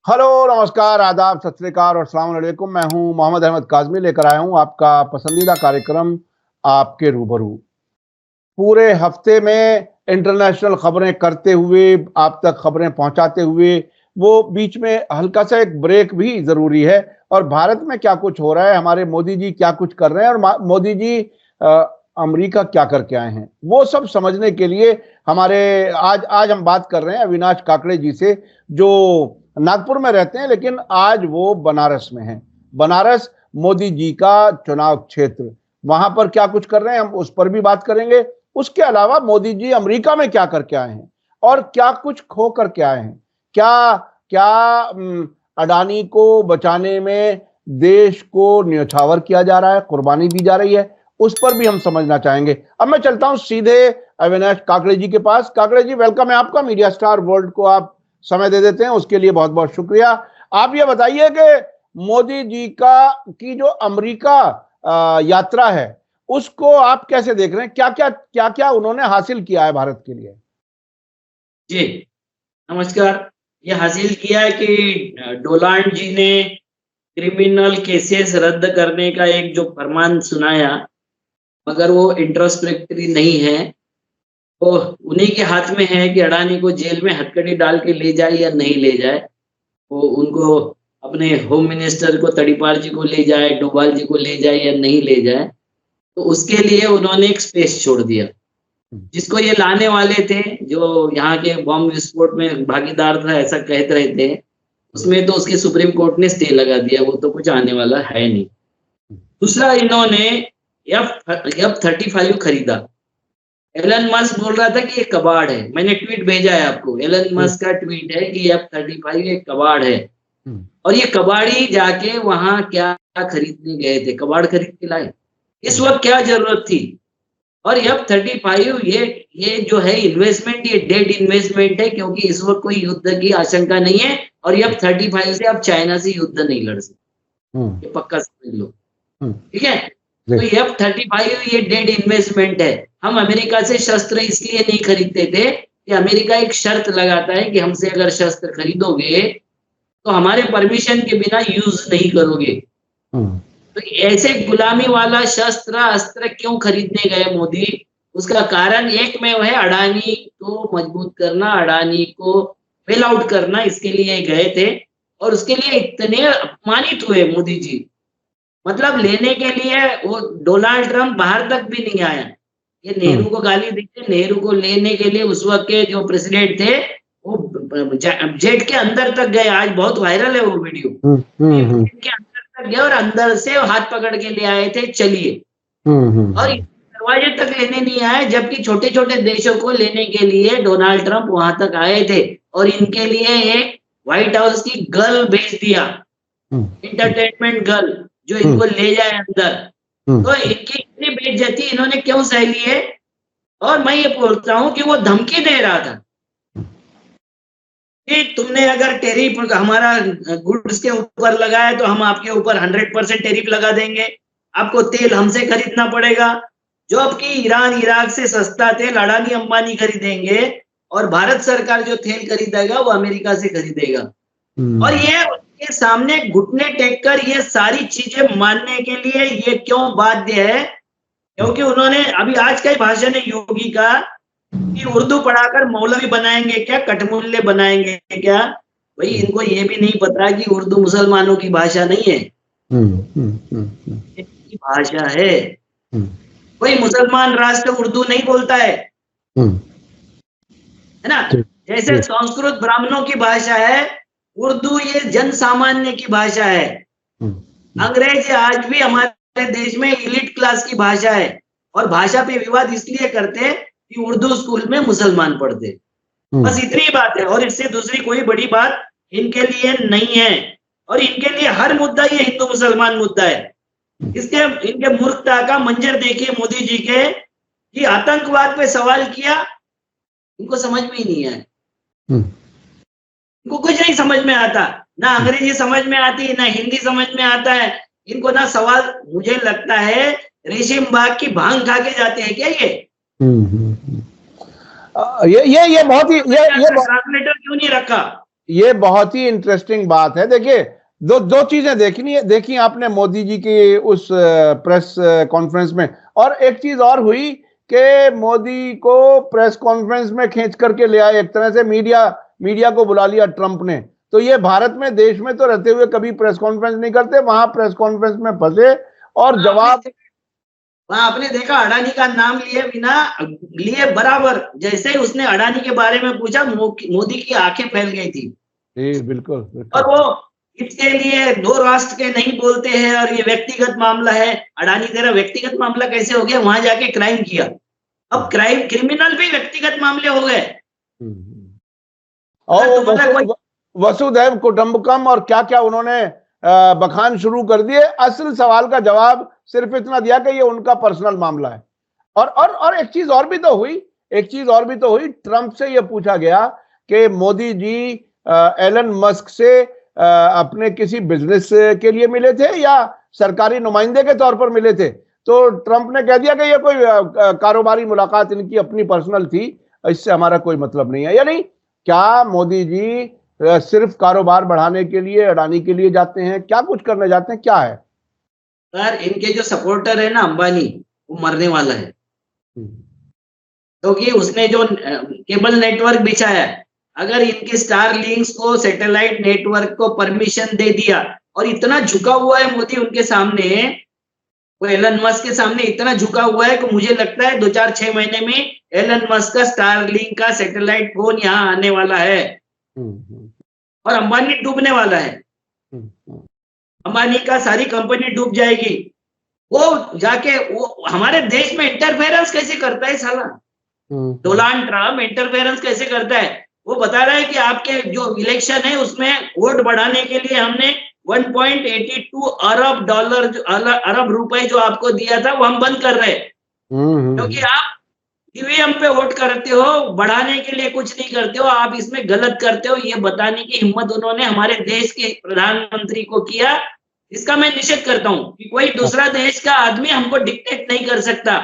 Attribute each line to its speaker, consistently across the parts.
Speaker 1: Hello, नमस्कार, आदाब, सत श्री अकाल और अस्सलाम वालेकुम। मैं हूं मोहम्मद अहमद काज़मी, लेकर आया हूं आपका पसंदीदा कार्यक्रम आपके रूबरू। पूरे हफ्ते में इंटरनेशनल खबरें करते हुए, आप तक खबरें पहुंचाते हुए, वो बीच में हल्का सा एक ब्रेक भी ज़रूरी है। और भारत में क्या कुछ हो रहा है, हमारे मोदी जी क्या कुछ कर रहे हैं और मोदी जी अमेरिका क्या करके आए हैं, वो सब समझने के लिए हमारे आज आज हम बात कर रहे हैं अविनाश काकड़े जी से, जो नागपुर में रहते हैं लेकिन आज वो बनारस में हैं। बनारस मोदी जी का चुनाव क्षेत्र, वहां पर क्या कुछ कर रहे हैं हम उस पर भी बात करेंगे। उसके अलावा मोदी जी अमेरिका में क्या करके आए हैं और क्या कुछ खो करके आए हैं। क्या क्या अडानी को बचाने में देश को न्यौछावर किया जा रहा है, कुर्बानी दी जा रही है, उस पर भी हम समझना चाहेंगे। अब मैं चलता हूं सीधे अविनाश काकड़े जी के पास। काकड़े जी, वेलकम है आपका। मीडिया स्टार वर्ल्ड को आप समय दे देते हैं, उसके लिए बहुत बहुत शुक्रिया। आप ये बताइए कि मोदी जी की जो अमेरिका यात्रा है, उसको आप कैसे देख रहे हैं? क्या क्या उन्होंने हासिल किया है भारत के लिए?
Speaker 2: जी, नमस्कार। ये हासिल किया है कि डोनाल्ड जी ने क्रिमिनल केसेस रद्द करने का एक जो फरमान सुनाया, मगर वो इंट्रोस्पेक्टरी नहीं है। वो उन्हीं के हाथ में है कि अडानी को जेल में हथकड़ी डाल के ले जाए या नहीं ले जाए। वो उनको अपने होम मिनिस्टर को तड़ीपार जी को ले जाए, डोभाल जी को ले जाए या नहीं ले जाए, तो उसके लिए उन्होंने एक स्पेस छोड़ दिया। जिसको ये लाने वाले थे, जो यहाँ के बॉम्ब विस्फोट में भागीदार था ऐसा कहते रहे थे, उसमें तो उसके सुप्रीम कोर्ट ने स्टे लगा दिया, वो तो कुछ आने वाला है नहीं। दूसरा, इन्होंने F-35 खरीदा। एलन मस्क बोल रहा था कि ये कबाड़ है। मैंने ट्वीट भेजा है आपको, एलन मस्क का ट्वीट है कि F-35 एक कबाड़ है। और ये कबाड़ी जाके वहां क्या खरीदने गए थे, कबाड़ खरीद के लाए। इस वक्त क्या जरूरत थी? और F-35 ये जो है इन्वेस्टमेंट, ये डेड इन्वेस्टमेंट है, क्योंकि इस वक्त कोई युद्ध की आशंका नहीं है और F-35 से आप चाइना से युद्ध नहीं लड़ सकते, ये पक्का समझ लो। ठीक है, तो F-35 ये डेड इन्वेस्टमेंट है। हम अमेरिका से शस्त्र इसलिए नहीं खरीदते थे कि अमेरिका एक शर्त लगाता है कि हमसे अगर शस्त्र खरीदोगे तो हमारे परमिशन के बिना यूज नहीं करोगे। तो ऐसे गुलामी वाला शस्त्र अस्त्र क्यों खरीदने गए मोदी? उसका कारण एक में है, अडानी को मजबूत करना, अडानी को फेल आउट करना, इसके लिए गए थे। और उसके लिए इतने अपमानित हुए मोदी जी, मतलब लेने के लिए वो डोनाल्ड ट्रंप बाहर तक भी नहीं आया। ये नेहरू को गाली देते, नेहरू को लेने के लिए उस वक्त के जो प्रेसिडेंट थे वो जेट के अंदर तक गए। आज बहुत वायरल है वो वीडियो। जेट के अंदर तक गए और अंदर से हाथ पकड़ के ले आए थे, चलिए। और दरवाजे तक लेने नहीं आए, जबकि छोटे छोटे देशों को लेने के लिए डोनाल्ड ट्रंप वहां तक आए थे और इनके लिए एक व्हाइट हाउस की गर्ल भेज दिया, इंटरटेनमेंट गर्ल, जो इनको ले जाए अंदर। तो इनकी इतनी बेइज्जती इन्होंने क्यों सह ली है? और मैं ये बोलता हूं कि वो धमकी दे रहा था कि तुमने अगर टेरिफ हमारा गुड्स के ऊपर लगाया तो हम आपके ऊपर 100% टेरिफ लगा देंगे, आपको तेल हमसे खरीदना पड़ेगा। जो आपकी ईरान इराक से सस्ता तेल अडानी अंबानी खरीदेंगे और भारत सरकार जो तेल खरीदेगा वो अमेरिका से खरीदेगा। और ये सामने घुटने टेक कर ये सारी चीजें मानने के लिए ये क्यों बाध्य है? क्योंकि उन्होंने अभी आज का ही भाषण है योगी का कि उर्दू पढ़ाकर मौलवी बनाएंगे क्या, कठमुल्ले बनाएंगे क्या? भाई इनको ये भी नहीं पता कि उर्दू मुसलमानों की भाषा नहीं है, इनकी भाषा है। कोई मुसलमान राष्ट्र उर्दू नहीं बोलता है ना? जैसे संस्कृत ब्राह्मणों की भाषा है, उर्दू ये जन सामान्य की भाषा है। अंग्रेजी आज भी हमारे देश में इलीट क्लास की भाषा है और भाषा पे विवाद इसलिए करते हैं कि उर्दू स्कूल में मुसलमान पढ़ते। बस इतनी बात है और इससे दूसरी कोई बड़ी बात इनके लिए नहीं है। और इनके लिए हर मुद्दा ये हिंदू मुसलमान मुद्दा है। इनके मूर्खता का मंजर देखिए मोदी जी के, कि आतंकवाद पे सवाल किया, इनको समझ में ही नहीं आया। इनको कुछ नहीं समझ में आता, ना अंग्रेजी समझ में आती, ना हिंदी समझ में आता है इनको, ना सवाल। मुझे लगता है रेशम बाग की भांग खा के जाते हैं क्या ये?
Speaker 1: ये बहुत ही
Speaker 2: ट्रांसलेटर क्यों नहीं रखा?
Speaker 1: ये बहुत ही इंटरेस्टिंग बात है। देखिए, दो चीजें देखी आपने मोदी जी की उस प्रेस कॉन्फ्रेंस में, और एक चीज और हुई कि मोदी को प्रेस कॉन्फ्रेंस में खींच करके ले आए, एक तरह से मीडिया को बुला लिया ट्रंप ने। तो ये भारत में, देश में तो रहते हुए कभी प्रेस कॉन्फ्रेंस नहीं करते, वहां प्रेस कॉन्फ्रेंस में फंसे और जवाब।
Speaker 2: वहां आपने देखा अडानी का नाम लिए बराबर, जैसे ही उसने अडानी के बारे में पूछा मोदी की आंखें फैल गई थी।
Speaker 1: जी बिल्कुल,
Speaker 2: और वो इसके लिए दो राष्ट्र के नहीं बोलते हैं और ये व्यक्तिगत मामला है। अडानी तेरा व्यक्तिगत मामला कैसे हो गया? वहां जाके क्राइम किया, अब क्रिमिनल भी व्यक्तिगत मामले हो गए।
Speaker 1: और वसुधैव कुटुंबकम और क्या क्या उन्होंने बखान शुरू कर दिए। असल सवाल का जवाब सिर्फ इतना दिया कि ये उनका पर्सनल मामला है। और एक चीज और भी तो हुई, ट्रंप से ये पूछा गया कि मोदी जी एलन मस्क से अपने किसी बिजनेस के लिए मिले थे या सरकारी नुमाइंदे के तौर पर मिले थे। तो ट्रंप ने कह दिया कि ये कोई कारोबारी मुलाकात इनकी अपनी पर्सनल थी, इससे हमारा कोई मतलब नहीं है। यानी क्या मोदी जी सिर्फ कारोबार बढ़ाने के लिए अडानी के लिए जाते हैं? क्या कुछ करने जाते हैं? क्या है
Speaker 2: सर, इनके जो सपोर्टर है ना अंबानी, वो मरने वाला है, क्योंकि उसने जो केबल नेटवर्क बिछाया, अगर इनके स्टार लिंक्स को, सैटेलाइट नेटवर्क को परमिशन दे दिया, और इतना झुका हुआ है मोदी उनके सामने, वो एलन मस्क के सामने इतना झुका हुआ है कि मुझे लगता है 2-4-6 महीने में एलन मस्क का स्टार लिंक का सैटेलाइट फोन यहाँ आने वाला है और अंबानी डूबने वाला है। अंबानी का सारी कंपनी डूब जाएगी। वो जाके वो हमारे देश में इंटरफेरेंस कैसे करता है साला? डोनाल्ड ट्रंप इंटरफेरेंस कैसे करता है? वो बता रहा है कि आपके जो इलेक्शन है उसमें वोट बढ़ाने के लिए हमने 1.82 अरब रुपए जो आपको दिया था वो हम बंद कर रहे हैं, क्योंकि आप ईवीएम पे वोट करते हो, बढ़ाने के लिए कुछ नहीं करते हो, आप इसमें गलत करते हो। ये बताने की हिम्मत उन्होंने हमारे देश के प्रधानमंत्री को किया, इसका मैं निषेध करता हूँ कि कोई दूसरा देश का आदमी हमको डिक्टेट नहीं कर सकता।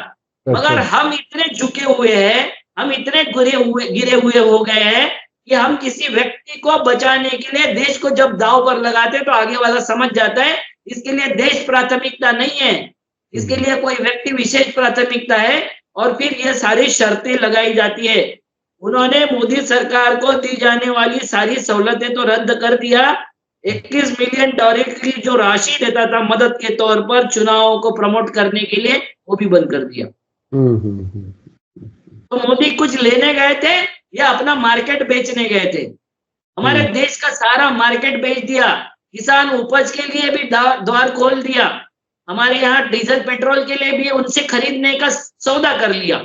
Speaker 2: मगर हम इतने झुके हुए हैं, हम इतने गिरे हुए हो गए हैं कि हम किसी व्यक्ति को बचाने के लिए देश को जब दांव पर लगाते तो आगे वाला समझ जाता है इसके लिए देश प्राथमिकता नहीं है, इसके लिए कोई व्यक्ति विशेष प्राथमिकता है, और फिर ये सारी शर्तें लगाई जाती है। उन्होंने मोदी सरकार को दी जाने वाली सारी सहूलतें तो रद्द कर दिया। 21 मिलियन डॉलर की जो राशि देता था मदद के तौर पर चुनावों को प्रमोट करने के लिए, वो भी बंद कर दिया। तो मोदी कुछ लेने गए थे या अपना मार्केट बेचने गए थे? हमारे देश का सारा मार्केट बेच दिया, किसान उपज के लिए भी द्वार खोल दिया, हमारे यहाँ डीजल पेट्रोल के लिए भी उनसे खरीदने का सौदा कर लिया।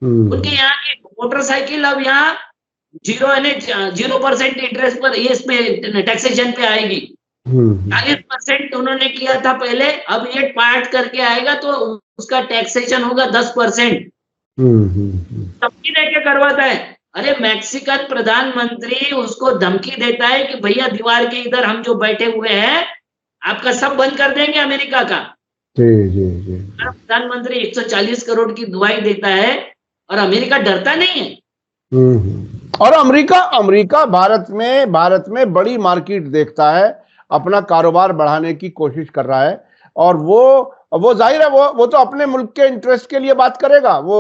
Speaker 2: उनके यहाँ की मोटरसाइकिल अब यहाँ 0% इंटरेस्ट पर इसमें टैक्सेशन पे आएगी। 40% उन्होंने किया था पहले, अब ये पार्ट करके आएगा तो उसका टैक्सेशन होगा 10%। धमकी देके करवाता है। अरे मैक्सिकन प्रधानमंत्री उसको धमकी देता है कि भैया दीवार के इधर हम जो बैठे हुए हैं आपका सब बंद कर देंगे अमेरिका का। जी। प्रधानमंत्री 140 करोड़ की दुआई देता है और अमेरिका डरता नहीं है।
Speaker 1: और अमेरिका भारत में बड़ी मार्केट देखता है, अपना कारोबार बढ़ाने की कोशिश कर रहा है, और वो जाहिर है वो तो अपने मुल्क के इंटरेस्ट के लिए बात करेगा। वो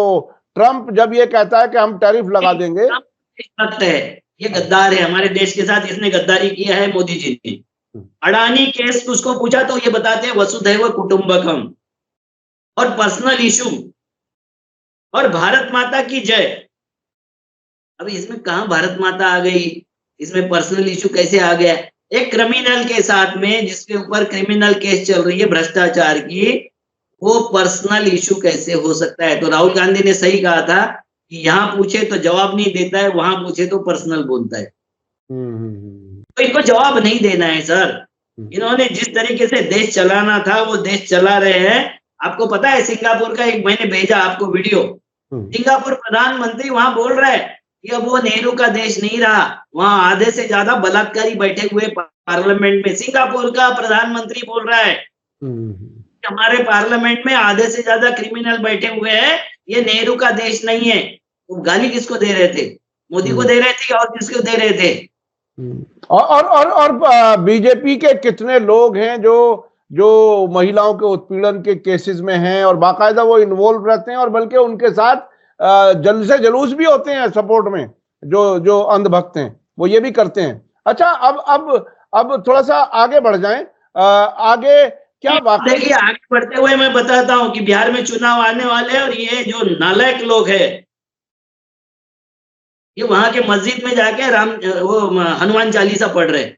Speaker 1: ट्रंप जब ये कहता है कि हम टैरिफ लगा देंगे,
Speaker 2: ये गद्दार है, हमारे देश के साथ इसने गद्दारी किया है मोदी जी ने। अडानी केस उसको पूछा तो ये बताते हैं वसुधैव कुटुंबकम और पर्सनल इशू और भारत माता की जय। अब इसमें कहां भारत माता आ गई, इसमें पर्सनल इशू कैसे आ गया? एक क्रिमिनल के साथ में जिसके ऊपर क्रिमिनल केस चल रही है भ्रष्टाचार की, वो पर्सनल इशू कैसे हो सकता है? तो राहुल गांधी ने सही कहा था कि यहाँ पूछे तो जवाब नहीं देता है, वहां पूछे तो पर्सनल बोलता है। तो इनको जवाब नहीं देना है सर। इन्होंने जिस तरीके से देश चलाना था वो देश चला रहे हैं। आपको पता है सिंगापुर का एक मैंने भेजा आपको वीडियो, सिंगापुर प्रधानमंत्री वहां बोल रहा है कि अब वो नेहरू का देश नहीं रहा, वहां आधे से ज्यादा बलात्कारी बैठे हुए पार्लियामेंट में। सिंगापुर का प्रधानमंत्री बोल रहा है हमारे पार्लियामेंट में आधे से ज्यादा क्रिमिनल बैठे हुए हैं, ये नेहरू का देश नहीं है। तो गाली किसको दे रहे थे? मोदी को दे रहे थे और किसको दे रहे थे?
Speaker 1: और बीजेपी के कितने लोग हैं जो जो महिलाओं के उत्पीड़न के केसेस में हैं और बाकायदा वो इन्वॉल्व रहते हैं, और बल्कि उनके साथ जलसे जुलूस भी होते हैं सपोर्ट में, जो जो अंधभक्त हैं वो ये भी करते हैं। अच्छा, अब थोड़ा सा आगे बढ़ जाएं। आगे क्या वाकई
Speaker 2: देखिए, आगे बढ़ते हुए मैं बताता हूं कि बिहार में चुनाव आने वाले हैं और ये जो नालायक लोग हैं ये वहां के मस्जिद में जाके वो हनुमान चालीसा पढ़ रहे हैं।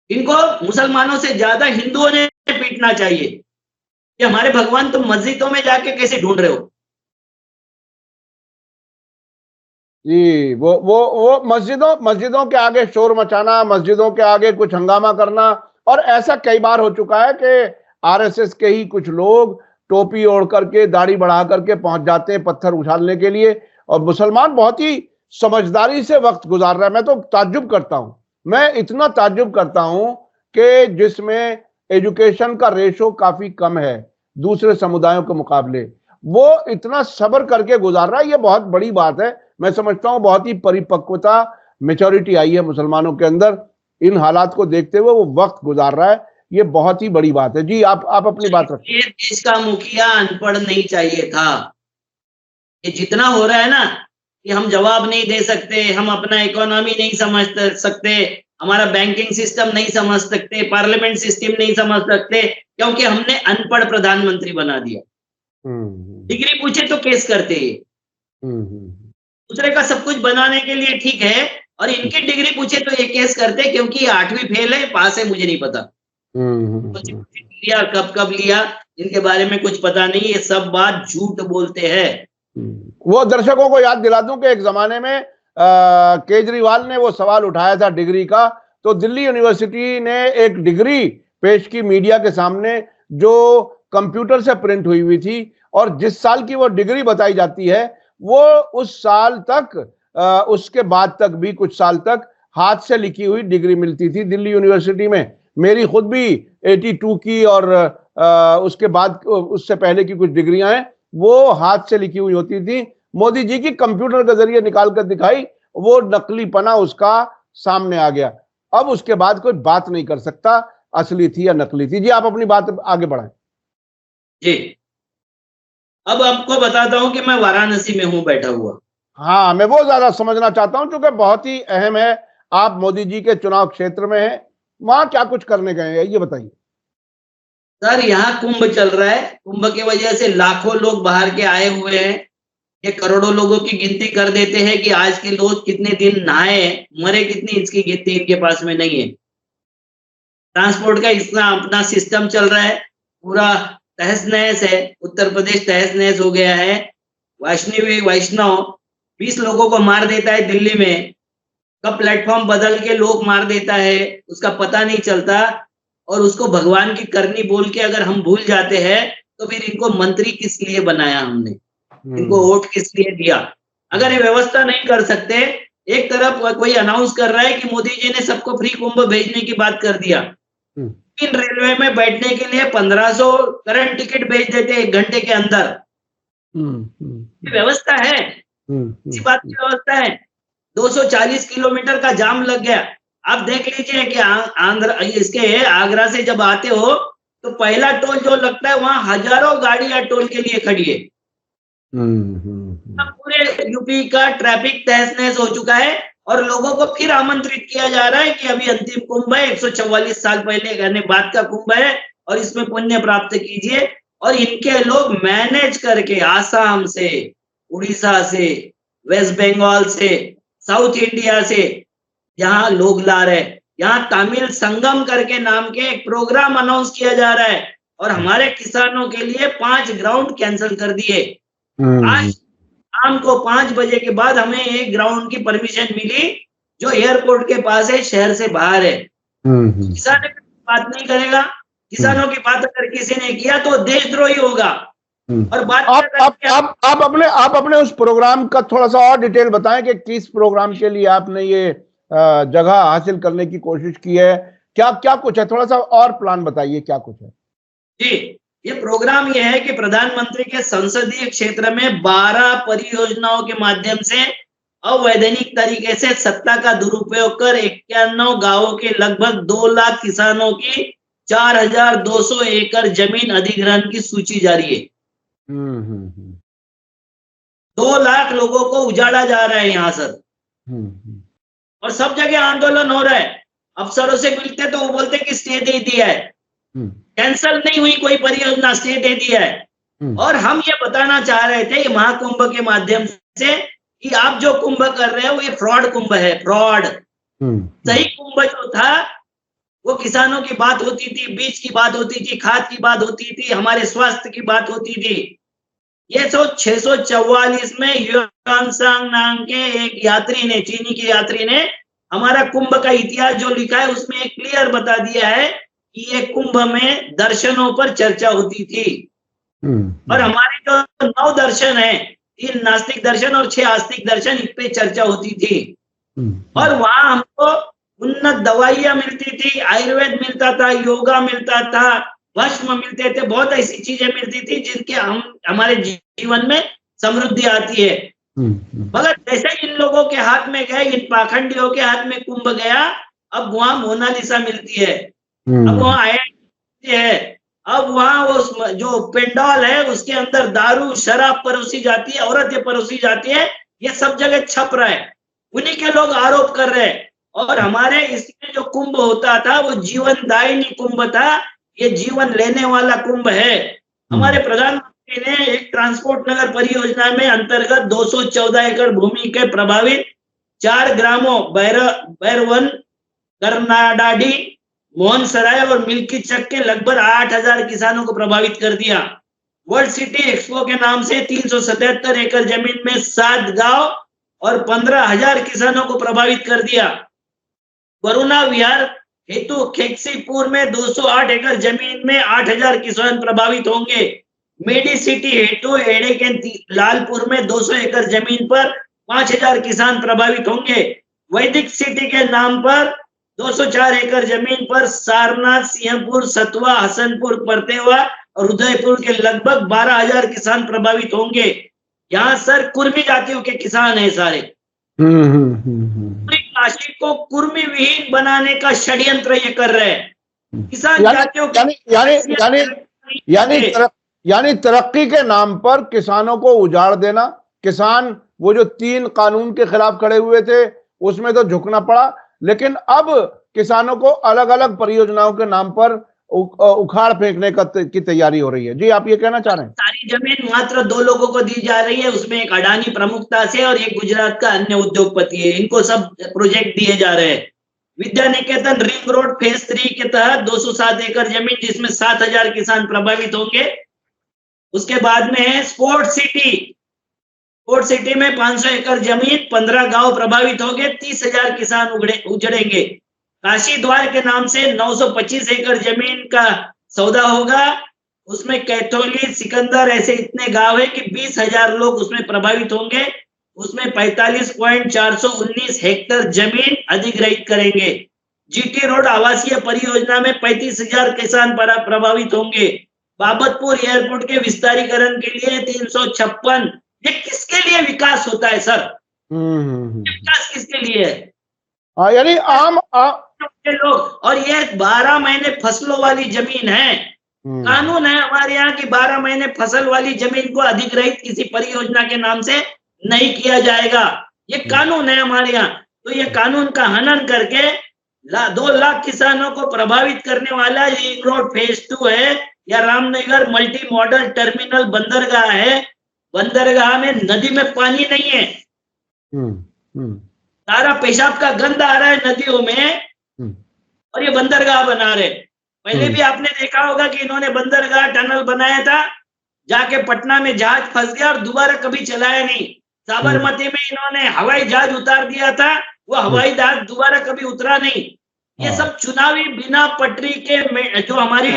Speaker 2: इनको मुसलमानों से ज्यादा हिंदुओं ने पीटना चाहिए कि हमारे भगवान तुम मस्जिदों में जाके कैसे ढूंढ रहे हो।
Speaker 1: जी, वो मस्जिदों के आगे शोर मचाना, मस्जिदों के आगे कुछ हंगामा करना, और ऐसा कई बार हो चुका है कि आरएसएस के ही कुछ लोग टोपी ओढ़ करके, दाढ़ी बढ़ा करके पहुंच जाते हैं पत्थर उछालने के लिए, और मुसलमान बहुत ही समझदारी से वक्त गुजार रहा है। मैं तो ताज्जुब करता हूं, मैं इतना ताज्जुब करता हूं कि जिसमें एजुकेशन का रेशो काफी कम है दूसरे समुदायों के मुकाबले, वो इतना सब्र करके गुजार रहा है। ये बहुत बड़ी बात है। मैं समझता हूं बहुत ही परिपक्वता, मैच्योरिटी आई है मुसलमानों के अंदर। इन हालात को देखते हुए वो वक्त गुजार रहा है, ये बहुत ही बड़ी बात है। जी, आप अपनी बात रखिए।
Speaker 2: ये देश का मुखिया अनपढ़ नहीं चाहिए था। ये जितना हो रहा है ना कि हम जवाब नहीं दे सकते, हम अपना इकोनॉमी नहीं समझ सकते, हमारा बैंकिंग सिस्टम नहीं समझ सकते, पार्लियामेंट सिस्टम नहीं समझ सकते, क्योंकि हमने अनपढ़ प्रधानमंत्री बना दिया। डिग्री पूछे तो केस करते हैं, दूसरे का सब कुछ बनाने के लिए ठीक है, और इनकी डिग्री पूछे तो ये केस करते क्योंकि 8वीं फेल है, पास है मुझे नहीं पता। लिया कब लिया इनके बारे में कुछ पता नहीं, ये सब बात झूठ बोलते हैं।
Speaker 1: वो दर्शकों को याद दिला दूं कि एक जमाने में केजरीवाल ने वो सवाल उठाया था डिग्री का, तो दिल्ली यूनिवर्सिटी ने एक डिग्री पेश की मीडिया के सामने जो कंप्यूटर से प्रिंट हुई थी, और जिस साल की वो डिग्री बताई जाती है वो उस साल तक, उसके बाद तक भी कुछ साल तक हाथ से लिखी हुई डिग्री मिलती थी दिल्ली यूनिवर्सिटी में। मेरी खुद भी 82 की और उसके बाद उससे पहले की कुछ डिग्रियां हैं, वो हाथ से लिखी हुई होती थी। मोदी जी की कंप्यूटर के जरिए निकाल कर दिखाई, वो नकली पना उसका सामने आ गया। अब उसके बाद कोई बात नहीं कर सकता असली थी या नकली थी। जी, आप अपनी बात आगे बढ़ाएं।
Speaker 2: जी, अब आपको बताता हूं कि मैं वाराणसी में हूं बैठा हुआ।
Speaker 1: हाँ, मैं वो ज्यादा समझना चाहता हूं क्योंकि बहुत ही अहम है। आप मोदी जी के चुनाव क्षेत्र में हैं, वहां क्या कुछ करने गए हैं ये बताइए।
Speaker 2: सर, यहाँ कुंभ चल रहा है, कुंभ की वजह से लाखों लोग बाहर के आए हुए हैं। ये करोड़ों लोगों की गिनती कर देते हैं कि आज के लोग कितने दिन नहाए, मरे कितनी, इसकी गिनती इनके पास में नहीं है। ट्रांसपोर्ट का इतना अपना सिस्टम चल रहा है, पूरा तहस नहस है। उत्तर प्रदेश तहस नहस हो गया है। वैष्णव 20 लोगों को मार देता है दिल्ली में, कब प्लेटफॉर्म बदल के लोग मार देता है उसका पता नहीं चलता, और उसको भगवान की करनी बोल के अगर हम भूल जाते हैं तो फिर इनको मंत्री किस लिए बनाया हमने, इनको वोट किस लिए दिया। अगर ये व्यवस्था नहीं कर सकते, एक तरफ कोई अनाउंस कर रहा है कि मोदी जी ने सबको फ्री कुंभ भेजने की बात कर दिया, इन रेलवे में बैठने के लिए 1500 करंट टिकट भेज देते 1 घंटे के अंदर। व्यवस्था है, इसी बात की व्यवस्था है। 240 किलोमीटर का जाम लग गया। आप देख लीजिए कि आगरा से जब आते हो तो पहला टोल जो लगता है वहां हजारों गाड़ियां टोल के लिए खड़ी है। पूरे यूपी का ट्रैफिक तहस नहस हो चुका है, और लोगों को फिर आमंत्रित किया जा रहा है कि अभी अंतिम कुंभ है, 144 साल पहले बाद का कुंभ है, और इसमें पुण्य प्राप्त कीजिए। और इनके लोग मैनेज करके आसाम से, उड़ीसा से, वेस्ट बंगाल से, साउथ इंडिया से यहाँ लोग ला रहे। यहाँ तमिल संगम करके नाम के एक प्रोग्राम अनाउंस किया जा रहा है, और हमारे किसानों के लिए 5 ग्राउंड कैंसिल कर दिए। आज शाम को 5 बजे के बाद हमें एक ग्राउंड की परमिशन मिली जो एयरपोर्ट के पास है, शहर से बाहर है। किसान बात नहीं करेगा, किसानों की बात अगर किसी ने किया तो देशद्रोही होगा। और बात
Speaker 1: आप अपने उस प्रोग्राम का थोड़ा सा और डिटेल बताएं कि किस प्रोग्राम के लिए आपने ये जगह हासिल करने की कोशिश की है, क्या क्या कुछ है, थोड़ा सा और प्लान बताइए क्या कुछ है।
Speaker 2: जी, ये प्रोग्राम ये है कि प्रधानमंत्री के संसदीय क्षेत्र में 12 परियोजनाओं के माध्यम से अवैधानिक तरीके से सत्ता का दुरुपयोग कर 91 गांवों के लगभग 2 लाख किसानों की 4200 एकड़ जमीन अधिग्रहण की सूची जारी है। 2 लाख लोगों को उजाड़ा जा रहा है यहाँ सर, और सब जगह आंदोलन हो रहा है। अफसरों से मिलते तो वो बोलते कि स्टे दे दिया है, कैंसल नहीं हुई कोई परियोजना, स्टे दे दिया है। और हम ये बताना चाह रहे थे ये महाकुंभ के माध्यम से कि आप जो कुंभ कर रहे हो ये फ्रॉड कुंभ है, फ्रॉड। सही कुंभ जो था वो किसानों की बात होती थी, बीज की बात होती थी, खाद की बात होती थी, हमारे स्वास्थ्य की बात होती थी। ये 644 में युआनसांग नाम के एक यात्री ने, चीनी के यात्री ने हमारा कुंभ का इतिहास जो लिखा है उसमें एक क्लियर बता दिया है कि ये कुंभ में दर्शनों पर चर्चा होती थी। और हमारे जो 9 दर्शन है, 3 नास्तिक दर्शन और 6 आस्तिक दर्शन, इस पे चर्चा होती थी। और वहां हमको उन्नत दवाइयां मिलती थी, आयुर्वेद मिलता था, योगा मिलता था, भस्म मिलते थे, बहुत ऐसी चीजें मिलती थी जिनके हमारे जीवन में समृद्धि आती है। मगर जैसे इन लोगों के हाथ में गए, इन पाखंडियों के हाथ में कुंभ गया, अब वहां मोनालिसा मिलती है, अब वहां आईआईटी है, अब वहां वो जो पेंडॉल है उसके अंदर दारू शराब परोसी जाती है, औरतें परोसी जाती है, ये सब जगह छप रहा है, उन्हीं के लोग आरोप कर रहे हैं। और हमारे इसमें जो कुंभ होता था वो जीवनदायिनी कुंभ था, ये जीवन लेने वाला कुंभ है। हमारे प्रधानमंत्री ने एक ट्रांसपोर्ट नगर परियोजना में अंतर्गत 214 एकड़ भूमि के प्रभावित 4 ग्रामों बैरवन, करनाडाडी, मोहन सराय और मिल्की चक के लगभग 8000 किसानों को प्रभावित कर दिया। वर्ल्ड सिटी एक्सपो के नाम से 377 एकड़ जमीन में 7 गांव और 15,000 किसानों को प्रभावित कर दिया। वरुणा विहार हेतु खेक्सीपुर में 208 एकड़ जमीन में 8000 किसान प्रभावित होंगे। मेडी सिटी हेतु एड़े के लालपुर में 200 एकड़ जमीन पर 5000 किसान प्रभावित होंगे। वैदिक सिटी के नाम पर 204 एकड़ जमीन पर सारनाथ, सिंहपुर, सतवा, हसनपुर, परतेवा और उदयपुर के लगभग 12,000 किसान प्रभावित होंगे। यहाँ सर कुर्मी जातियों के किसान हैं सारे। काशी को कुर्मी विहीन बनाने का षड्यंत्र ये कर रहे हैं किसान जातियों
Speaker 1: यानी तरक्की के नाम पर किसानों को उजाड़ देना। किसान वो जो 3 कानून के खिलाफ खड़े हुए थे उसमें तो झुकना पड़ा, लेकिन अब किसानों को अलग अलग परियोजनाओं के नाम पर उखाड़ फेंकने की तैयारी हो रही है। जी आप ये कहना चाह रहे हैं?
Speaker 2: सारी जमीन मात्र 2 लोगों को दी जा रही है, उसमें एक अडानी प्रमुखता से और एक गुजरात का अन्य उद्योगपति है, इनको सब प्रोजेक्ट दिए जा रहे हैं। Vidya Niketan ring road phase 3 के तहत 207 एकड़ जमीन जिसमें 7000 किसान प्रभावित होंगे। उसके बाद में है स्पोर्ट सिटी में 500 एकड़ जमीन, 15 गांव प्रभावित होंगे, 30,000 किसान उजड़ेंगे। काशी द्वार के नाम से 925 एकड़ जमीन का सौदा होगा, उसमें कैथोली, सिकंदर ऐसे इतने गांव है कि 20,000 लोग उसमें प्रभावित होंगे। उसमें 45.419 हेक्टेयर जमीन अधिग्रहित करेंगे। जीटी रोड आवासीय परियोजना में 35,000 किसान प्रभावित होंगे। बाबतपुर एयरपोर्ट के विस्तारीकरण के लिए 356। ये किसके लिए विकास होता है सर? विकास किसके लिए है?
Speaker 1: यानी आम
Speaker 2: लोग, और ये 12 महीने फसलों वाली जमीन है। कानून है हमारे यहाँ की 12 महीने फसल वाली जमीन को अधिग्रहित किसी परियोजना के नाम से नहीं किया जाएगा, ये कानून है हमारे यहाँ। तो ये कानून का हनन करके 2 लाख किसानों को प्रभावित करने वाला रिंग रोड फेज 2 है या रामनगर मल्टी मॉडल टर्मिनल बंदरगाह है। बंदरगाह में नदी में पानी नहीं है, सारा पेशाब का गंद आ रहा है नदियों में, और ये बंदरगाह बना रहे। पहले भी आपने देखा होगा कि इन्होंने बंदरगाह टनल बनाया था, जाके पटना में जहाज फंस गया और दोबारा कभी चलाया नहीं। साबरमती में इन्होंने हवाई जहाज उतार दिया था, वो हवाई जहाज दोबारा कभी उतरा नहीं। ये सब चुनावी बिना पटरी के जो हमारी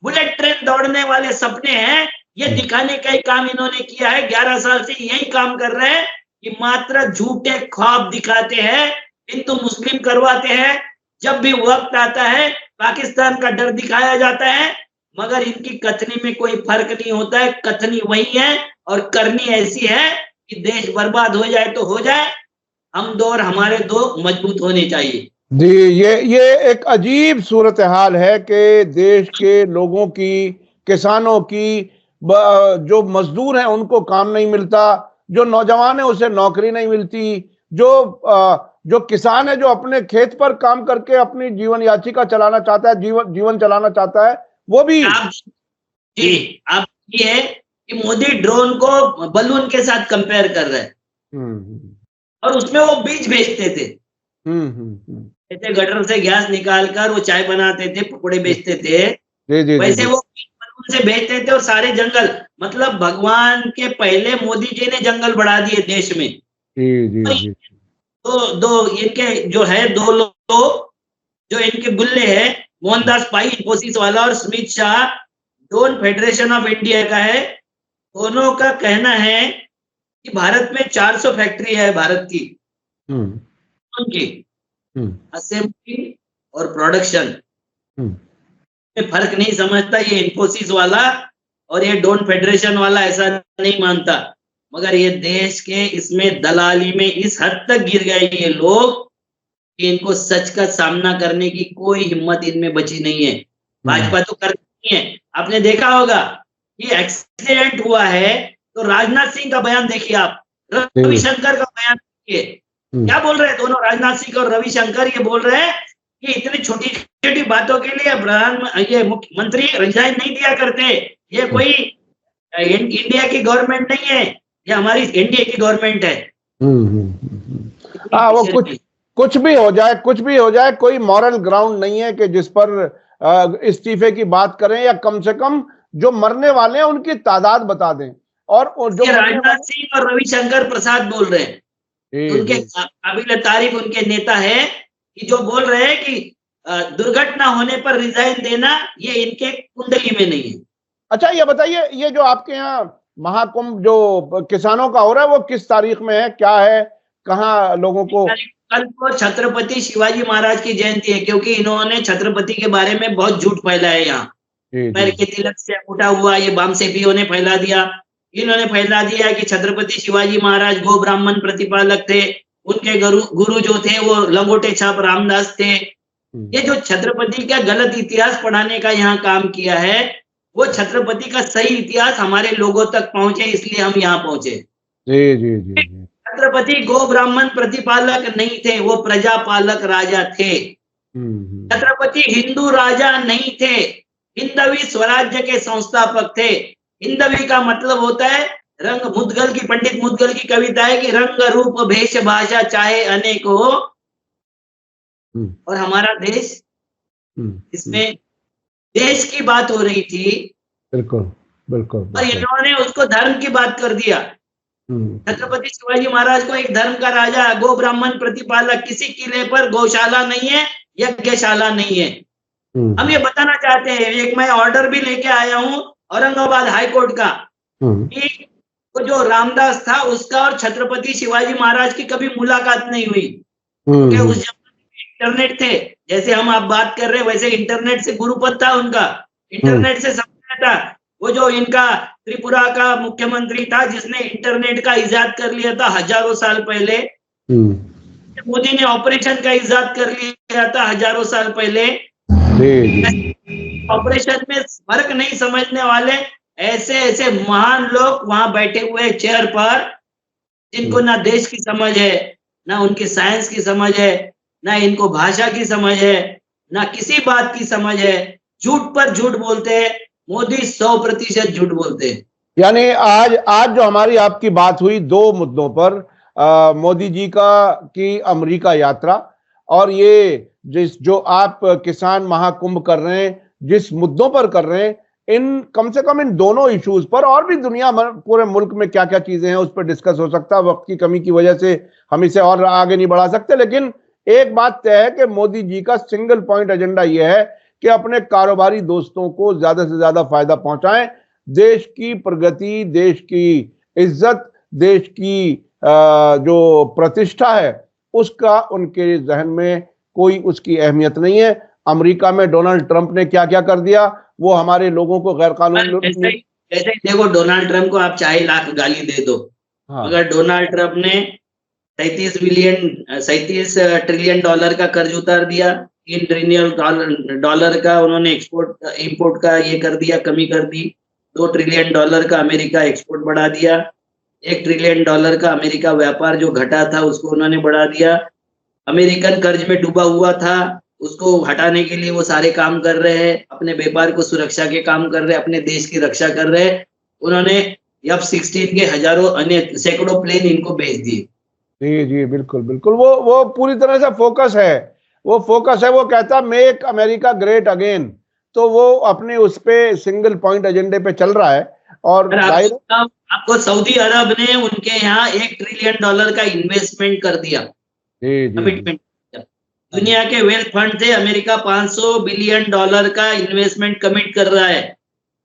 Speaker 2: बुलेट ट्रेन दौड़ने वाले सपने हैं, ये दिखाने का ही काम इन्होंने किया है। 11 साल से यही काम कर रहे हैं कि मात्र झूठे ख्वाब दिखाते हैं, हिंदू मुस्लिम करवाते हैं। जब भी वक्त आता है पाकिस्तान का डर दिखाया जाता है, मगर इनकी कथनी में कोई फर्क नहीं होता है। कथनी वही है और करनी ऐसी है कि देश बर्बाद हो जाए तो हो जाए, हम दो और हमारे दो मजबूत होने चाहिए।
Speaker 1: जी, ये एक अजीब सूरत हाल है कि देश के लोगों की, किसानों की, जो मजदूर हैं उनको काम नहीं मिलता, जो नौजवान है उसे नौकरी नहीं मिलती, जो किसान है जो अपने खेत पर काम करके अपनी जीवन याचिका चलाना चाहता है, जीवन चलाना चाहता है, वो भी।
Speaker 2: आप जी, आप ये है कि मोदी ड्रोन को बलून के साथ कंपेयर कर रहे हैं और उसमें वो बीज भेजते थे। जैसे गटर से गैस निकालकर वो चाय बनाते थे, पकौड़े बेचते थे,
Speaker 1: जी जी
Speaker 2: वैसे
Speaker 1: जी
Speaker 2: वो बलून से भेजते थे और सारे जंगल, मतलब भगवान के पहले मोदी जी ने जंगल बढ़ा दिए देश में।
Speaker 1: जी जी जी
Speaker 2: दो इनके जो है दो लोग जो इनके गुल्ले हैं, मोहनदास पाई इंफोसिस वाला और Smit Shah drone federation of India का है। दोनों का कहना है कि भारत में 400 फैक्ट्री है भारत की, उनकी असेंबली और प्रोडक्शन में फर्क नहीं समझता ये इंफोसिस वाला और ये ड्रोन फेडरेशन वाला ऐसा नहीं मानता, मगर ये देश के इसमें दलाली में इस हद तक गिर गए ये लोग कि इनको सच का सामना करने की कोई हिम्मत इनमें बची नहीं है। भाजपा तो करती नहीं है। आपने देखा होगा कि एक्सीडेंट हुआ है तो राजनाथ सिंह का बयान देखिए आप, रविशंकर का बयान देखिए, क्या बोल रहे हैं दोनों, राजनाथ सिंह और रविशंकर ये बोल रहे हैं कि इतनी छोटी छोटी बातों के लिए ये मुख्यमंत्री रिजाइन नहीं दिया करते, ये कोई इंडिया की गवर्नमेंट नहीं है, ये हमारी इंडिया की गवर्नमेंट है।
Speaker 1: वो कुछ भी हो जाए, कोई मॉरल ग्राउंड नहीं है कि जिस पर इस्तीफे की बात करें, या कम से कम जो मरने वाले हैं उनकी तादाद बता दें। और जो
Speaker 2: राजनाथ सिंह और रविशंकर प्रसाद बोल रहे हैं, उनके काबिल तारीफ उनके नेता है कि जो बोल रहे हैं कि दुर्घटना होने पर रिजाइन देना ये इनके कुंडली में नहीं है।
Speaker 1: अच्छा, ये बताइए, ये जो आपके यहाँ महाकुंभ जो किसानों का हो रहा है वो किस तारीख में है, क्या है, कहाँ लोगों को?
Speaker 2: कल को छत्रपति शिवाजी महाराज की जयंती है, क्योंकि इन्होंने छत्रपति के बारे में बहुत झूठ फैलाया है। यहाँ पैर के तिलक से उठा हुआ ये वामसेवियों ने फैला दिया, इन्होंने फैला दिया कि छत्रपति शिवाजी महाराज गो ब्राह्मण प्रतिपालक थे, उनके गुरु जो थे वो लंगोटे छाप रामदास थे। ये जो छत्रपति का गलत इतिहास पढ़ाने का यहाँ काम किया है, वो छत्रपति का सही इतिहास हमारे लोगों तक पहुंचे, इसलिए हम यहाँ पहुंचे।
Speaker 1: जी जी जी
Speaker 2: छत्रपति गो ब्राह्मण प्रतिपालक नहीं थे, वो प्रजापालक राजा थे। छत्रपति हिंदू राजा नहीं थे, हिंदवी स्वराज्य के संस्थापक थे। हिंदवी का मतलब होता है रंग, मुदगल की, पंडित मुदगल की कविता है कि रंग रूप भेष भाषा चाहे अनेक हो, और हमारा देश, इसमें देश की बात हो रही थी। बिल्कुल बिल्कुल, और इन्होंने उसको धर्म की बात कर दिया। छत्रपति शिवाजी महाराज को एक धर्म का राजा, गो ब्राह्मण प्रतिपालक, किसी किले पर गौशाला नहीं है, यज्ञशाला नहीं है। हम ये बताना चाहते हैं, एक मैं ऑर्डर भी लेके आया हूँ औरंगाबाद हाई कोर्ट का कि वो जो रामदास था उसका और छत्रपति शिवाजी महाराज की कभी मुलाकात नहीं हुई, क्योंकि उस जमाने में इंटरनेट थे, जैसे हम आप बात कर रहे हैं वैसे इंटरनेट से गुरुपद था उनका, इंटरनेट से समझा था। वो जो इनका त्रिपुरा का मुख्यमंत्री था जिसने इंटरनेट का इजाद कर लिया था हजारों साल पहले, मोदी ने ऑपरेशन का इजाद कर लिया था हजारों साल पहले। ऑपरेशन में फर्क नहीं समझने वाले ऐसे ऐसे महान लोग वहां बैठे हुए चेयर पर, जिनको ना देश की समझ है, ना उनकी साइंस की समझ है, ना इनको भाषा की समझ है, ना किसी बात की समझ है। झूठ पर झूठ बोलते हैं, मोदी 100% झूठ बोलते हैं।
Speaker 1: यानी आज जो हमारी आपकी बात हुई दो मुद्दों पर, मोदी जी की अमेरिका यात्रा और ये जो आप किसान महाकुंभ कर रहे हैं, जिस मुद्दों पर कर रहे हैं, कम से कम इन दोनों इश्यूज पर, और भी दुनिया पूरे मुल्क में क्या क्या चीजें हैं उस पर डिस्कस हो सकता है। वक्त की कमी की वजह से हम इसे और आगे नहीं बढ़ा सकते, लेकिन एक बात तय है कि मोदी जी का सिंगल पॉइंट एजेंडा यह है कि अपने कारोबारी दोस्तों को ज्यादा से ज्यादा फायदा पहुंचाएं। देश की प्रगति, देश की इज्जत, देश की जो प्रतिष्ठा है, उसका उनके जहन में कोई उसकी अहमियत नहीं है। अमेरिका में डोनाल्ड ट्रंप ने क्या क्या कर दिया, वो हमारे लोगों को गैर कानूनी,
Speaker 2: जैसे देखो डोनाल्ड ट्रंप को आप चाहे लाख गाली दे दो, मगर डोनाल्ड ट्रंप ने $37 ट्रिलियन का कर्ज उतार दिया। $3 ट्रिलियन का उन्होंने एक्सपोर्ट इंपोर्ट का ये कर दिया, कमी कर दी। $2 ट्रिलियन का अमेरिका एक्सपोर्ट बढ़ा दिया। $1 ट्रिलियन का अमेरिका व्यापार जो घटा था उसको उन्होंने बढ़ा दिया। अमेरिकन कर्ज में डूबा हुआ था, उसको हटाने के लिए वो सारे काम कर रहे हैं, अपने व्यापार को सुरक्षा के काम कर रहे हैं, अपने देश की रक्षा कर रहे हैं। उन्होंने F-16 के हजारों अन्य सैकड़ों प्लेन इनको भेज दिए।
Speaker 1: जी जी, बिल्कुल बिल्कुल, वो पूरी तरह से फोकस है, वो कहता मेक अमेरिका ग्रेट अगेन, तो वो अपने उस पे सिंगल पॉइंट एजेंडे पे चल रहा है। और
Speaker 2: आपको सऊदी अरब ने उनके यहाँ $1 ट्रिलियन का इन्वेस्टमेंट कर दिया, कमिटमेंट। दुनिया के वेल्थ फंड से अमेरिका $500 बिलियन का इन्वेस्टमेंट कमिट कर रहा है।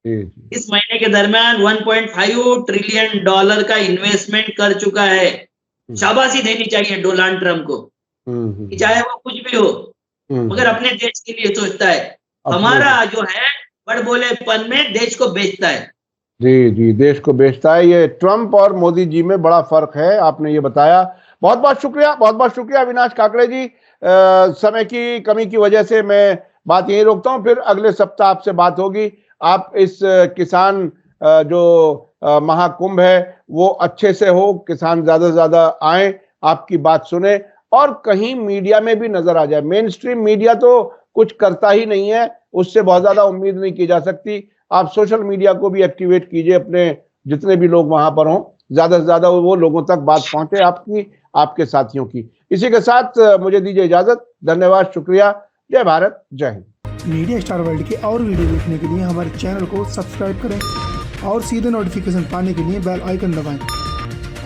Speaker 2: इस महीने के दरमियान $1.5 ट्रिलियन का इन्वेस्टमेंट कर चुका है। शाबाशी देनी चाहिए डोनाल्ड ट्रंप को, चाहे वो कुछ भी हो, मगर अपने देश के लिए सोचता है। हमारा जो है बड़बोलेपन में देश को बेचता है।
Speaker 1: जी जी, देश को बेचता है। ये ट्रंप और मोदी जी में बड़ा फर्क है, आपने ये बताया। बहुत बहुत शुक्रिया अविनाश काकड़े जी। समय की कमी की वजह से मैं बात यहीं रोकता हूं, फिर अगले सप्ताह आपसे बात होगी। आप इस किसान जो महाकुंभ है वो अच्छे से हो, किसान ज्यादा से ज्यादा आए, आपकी बात सुने और कहीं मीडिया में भी नजर आ जाए। मेन स्ट्रीम मीडिया तो कुछ करता ही नहीं है, उससे बहुत ज्यादा उम्मीद नहीं की जा सकती। आप सोशल मीडिया को भी एक्टिवेट कीजिए, अपने जितने भी लोग वहां पर हों, ज्यादा से ज्यादा वो लोगों तक बात पहुंचे आपकी, आपके साथियों की। इसी के साथ मुझे दीजिए इजाजत। धन्यवाद, शुक्रिया, जय भारत, जय हिंद।
Speaker 3: मीडिया स्टार वर्ल्ड के और वीडियो देखने के लिए हमारे चैनल को सब्सक्राइब करें और सीधे नोटिफिकेशन पाने के लिए बेल आइकन दबाएं।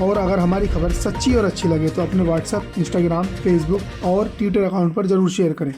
Speaker 3: और अगर हमारी खबर सच्ची और अच्छी लगे तो अपने व्हाट्सएप, इंस्टाग्राम, फेसबुक और ट्विटर अकाउंट पर जरूर शेयर करें।